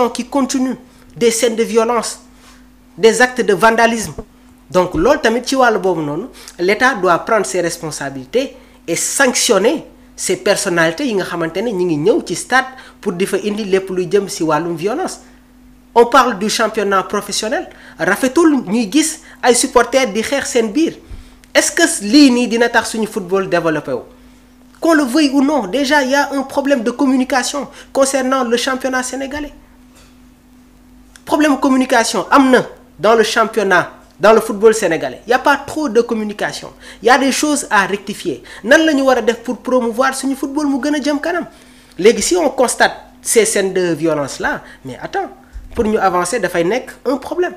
agressions qui continuent, des scènes de violence, des actes de vandalisme. Donc loolu tamit ci wàllu boobu noonu l'État doit prendre ses responsabilités et sanctionner ces personnalités yi nga xamante ne ñi ngi ñëw ci stade pour di fa indi lépp luy jëm ci wàllum violence. On parle du championnat professionnel rafetul ñuy gis ay supporters di xeex seen biir est-ce que lii nii dina tax suñu football développé wu. Qu'on le veuille ou non, déjà il y a un problème de communication concernant le championnat sénégalais. Problème de communication am na dans le championnat, dans le football sénégalais. Il y a pas trop de communication. Il y a des choses à rectifier. Nan la ñu war a def pour promouvoir suñu football mu gën a jëm kanam. Léegi si on constate ces scènes de violence là, mais attends, pour ñu avancer dafay nekk un problème.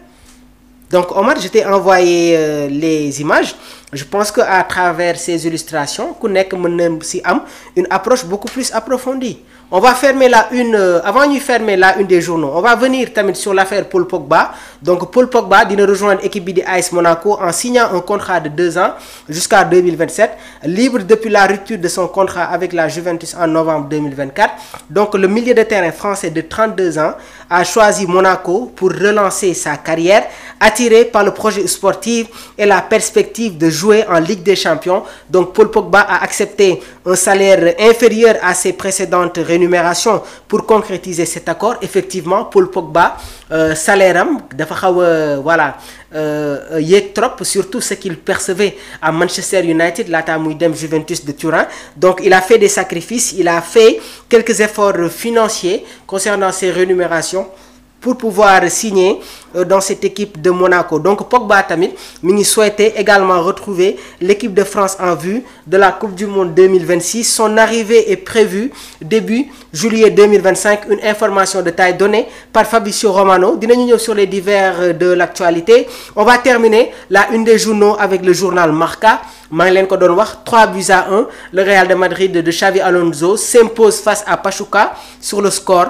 Donc Omar, je t'ai envoyé les images. Je pense que à travers ces illustrations ku nekk mën na ci am une approche beaucoup plus approfondie. On va fermer la une avant ñuy fermer la une des journaux. On va venir tamit sur l'affaire Paul Pogba. Donc Paul Pogba dina rejoindre équipe bi di AS Monaco en signant un contrat de 2 ans jusqu'à 2027, libre depuis la rupture de son contrat avec la Juventus en novembre 2024. Donc le milieu de terrain français de 32 ans a choisi Monaco pour relancer sa carrière, attiré par le projet sportif et la perspective de jouer en Ligue des Champions. Donc Paul Pogba a accepté un salaire inférieur à ses précédentes rémunérations pour concrétiser cet accord. Effectivement, Paul Pogba salaire am dafa xaw a voilà yéeg trop, surtout ce qu'il percevait à Manchester United laata muy dem Juventus de Turin. Donc il a fait des sacrifices, il a fait quelques efforts financiers concernant ses rémunérations pour pouvoir signer dans cette équipe de Monaco. Donc Pogba tamit mi ngi souhaiter également retrouver l'équipe de France en vue de la Coupe du Monde 2026. Son arrivée est prévue début juillet 2025. Une information de taille donnée par Fabrizio Romano. Dinañu ñëw sur les divers de l'actualité. On va terminer la une des journaux avec le journal Marca. maa ngi leen ko doon wax 3-1. Le Real de Madrid de Xavi Alonso s'impose face à Pachuca sur le score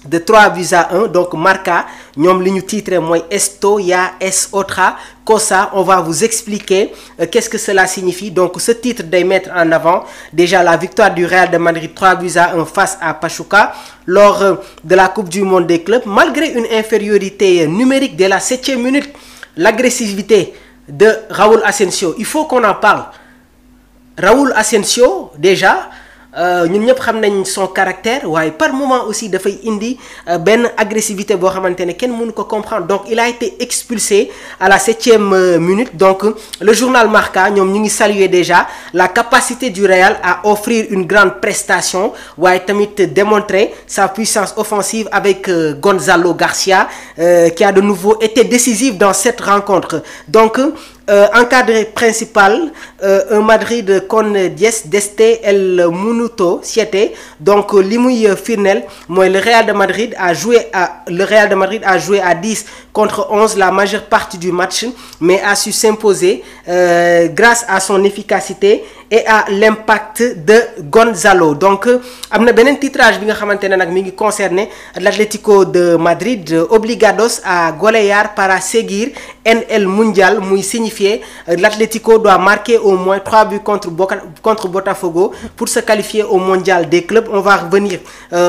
de 3-1. Donc Marca ñoom li ñu titré mooy Esto ya es otra cosa. On va vous expliquer qu'est-ce que cela signifie. Donc ce titre day mettre en avant déjà la victoire du Real de Madrid 3-1 face à Pachuca lors de la Coupe du Monde des clubs. Malgré une infériorité numérique dès la 7e minute, l'agressivité de Raúl Asensio, il faut qu'on en parle. Raúl Asensio déjà ñun ñëpp xam nañ son caractère waaye par moment aussi dafay indi benn agressivité boo xamante ne kenn mënu ko comprendre. Donc il a été expulsé à la 7e minute. Donc le journal Marca ñoom ñu ngi saluer déjà la capacité du Real à offrir une grande prestation waaye tamit démontrer sa puissance offensive avec Gonzalo Garcia qui a de nouveau été décisif dans cette rencontre. Donc encadré principal un Madrid con 10 desde el minuto 7. Donc li muy firndeel mooy le Real de Madrid a joué à 10 contre 11 la majeure partie du match, mais a su s'imposer grâce à son efficacité et à l'impact de Gonzalo. Donc am na beneen titrage bi nga xamante ne nag mi ngi concerné l'Atlético de Madrid, obligados a golear para seguir en el Mundial. Muy signifié l'Atlético doit marquer au moins 3 buts contre Botafogo pour se qualifier au Mondial des clubs. On va revenir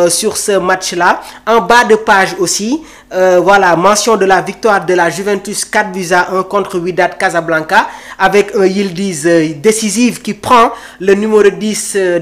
sur ce match-là. En bas de page aussi, voilà, mention de la victoire de la Juventus 4-1 contre Wydad Casablanca avec un Yildiz décisif qui prend le numéro 10 de